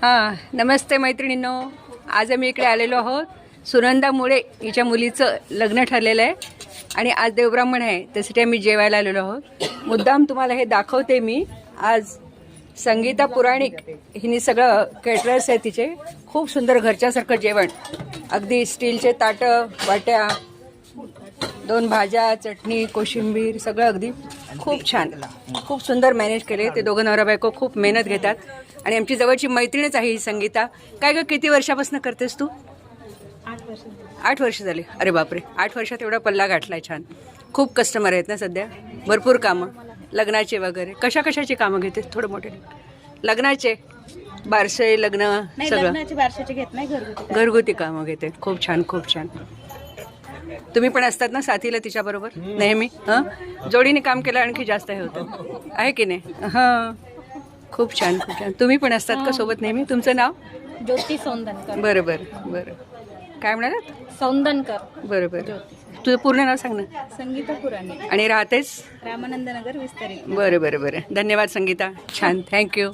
हां, नमस्ते मैत्रिणींनो. आज आम्ही इकडे आलेलो आहोत. सुनंदा मुळे हिच्या मुलीचं लग्न ठरलेलं आहे आणि आज देवब्राह्मण आहे, त्यासाठी आम्ही जेवायला आलेलो आहोत. मुद्दाम तुम्हाला हे दाखवते मी. आज संगीता पुराणिक हिने सगळं केटरर्स आहे तिचे. खूप सुंदर घरच्यासारखं जेवण, अगदी स्टीलचे ताटं, वाट्या, 2 भाज्या, चटणी, कोशिंबीर, सगळं अगदी खूप छान, खूप सुंदर मॅनेज केले. ते दोघं नवरा बायको खूप मेहनत घेतात आणि आमची जवळची मैत्रीणच आहे ही संगीता. काय गं, किती वर्षापासून करतेस तू? 8 वर्ष झाली. अरे बापरे, 8 वर्षात एवढा पल्ला गाठलाय. छान. खूप कस्टमर आहेत ना सध्या, भरपूर कामं, लग्नाचे वगैरे. कशाची कामं घेते? थोडं मोठे. लग्नाचे, बारसे, लग्न, सगळं बारशाचे घेत नाही, घरगुती कामं घेते. खूप छान, खूप छान. तुम्ही पण असतात ना साथीला तिच्याबरोबर नेहमी? हां, जोडीने काम केलं आणखी जास्त हे होतं, आहे की नाही? हां, खूप छान, खूप छान. तुम्ही पण असतात का सोबत नेहमी? तुमचं नाव? ज्योती सौंदनकर. बरं बरं बरं. काय म्हणालात? सौंदनकर. बरं बरं. तुझं पूर्ण नाव सांग ना. संगीता पुराणिक. आणि राहतेस? रामानंद नगर विस्तारित. बरं बरं बरं. धन्यवाद संगीता. छान, थँक्यू.